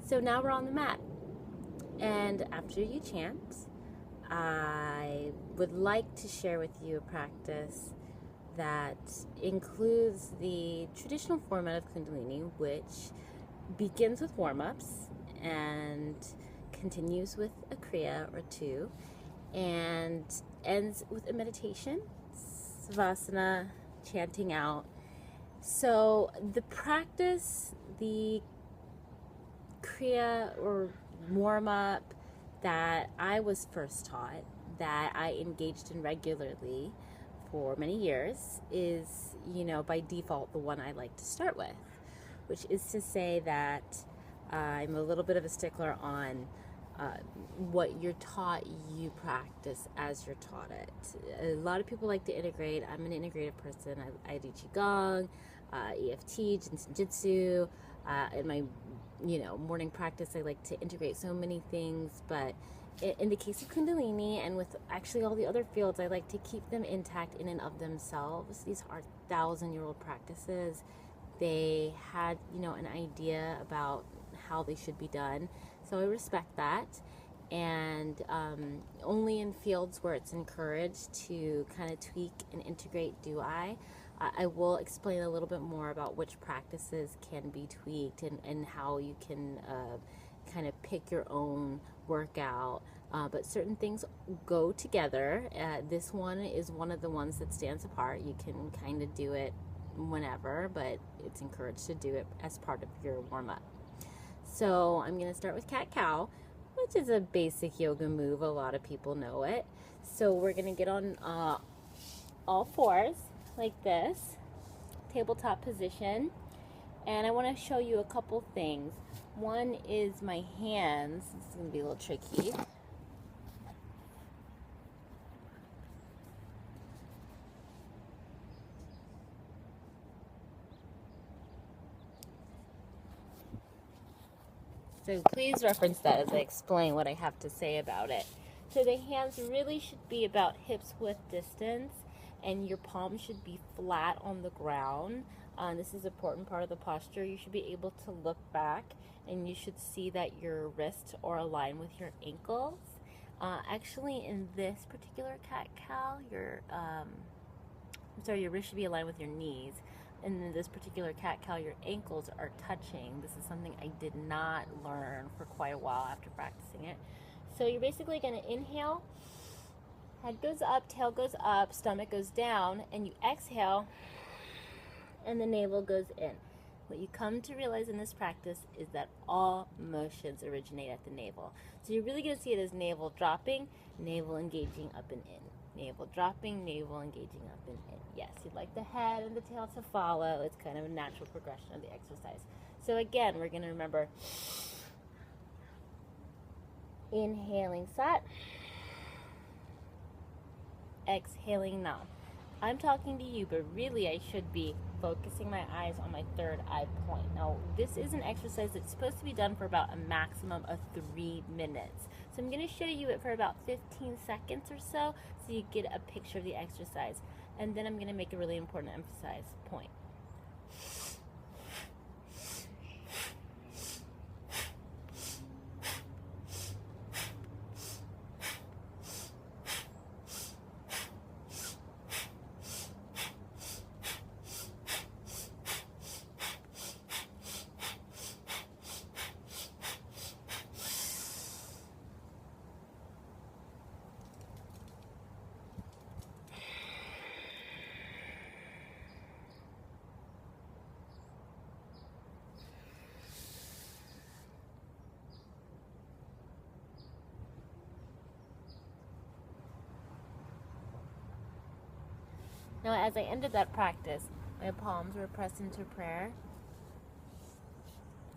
So now we're on the mat. And after you chant, I would like to share with you a practice that includes the traditional format of Kundalini, which begins with warm-ups and continues with a kriya or two and ends with a meditation, savasana, chanting out. So the practice, the kriya or warm-up that I was first taught, that I engaged in regularly for many years, is, by default the one I like to start with, which is to say that I'm a little bit of a stickler on what you're taught, you practice as you're taught it. A lot of people like to integrate. I'm an integrative person. I do Qigong, EFT, Jitsu. In my morning practice, I like to integrate so many things, but in the case of Kundalini and with actually all the other fields, I like to keep them intact in and of themselves. These are 1,000-year-old practices. They had, an idea about how they should be done. So I respect that. And only in fields where it's encouraged to kind of tweak and integrate do I. I will explain a little bit more about which practices can be tweaked and how you can kind of pick your own workout. But certain things go together. This one is one of the ones that stands apart. You can kind of do it whenever, but it's encouraged to do it as part of your warm-up. So I'm going to start with cat-cow, which is a basic yoga move. A lot of people know it. So we're going to get on all fours like this, tabletop position. And I want to show you a couple things. One is my hands. This is going to be a little tricky. So please reference that as I explain what I have to say about it. So the hands really should be about hips width distance, and your palms should be flat on the ground. This is an important part of the posture. You should be able to look back, and you should see that your wrists are aligned with your ankles. Actually, in this particular cat-cow, your wrist should be aligned with your knees. And in this particular cat-cow, your ankles are touching. This is something I did not learn for quite a while after practicing it. So you're basically going to inhale, head goes up, tail goes up, stomach goes down, and you exhale, and the navel goes in. What you come to realize in this practice is that all motions originate at the navel. So you're really going to see it as navel dropping, navel engaging up and in. Navel dropping, navel engaging up and in. Yes, you'd like the head and the tail to follow. It's kind of a natural progression of the exercise. So again, we're going to remember inhaling sat, exhaling nam. I'm talking to you, but really I should be focusing my eyes on my third eye point. Now, this is an exercise that's supposed to be done for about a maximum of 3 minutes. So I'm going to show you it for about 15 seconds or so you get a picture of the exercise. And then I'm going to make a really important emphasize point. Now, as I ended that practice, my palms were pressed into prayer,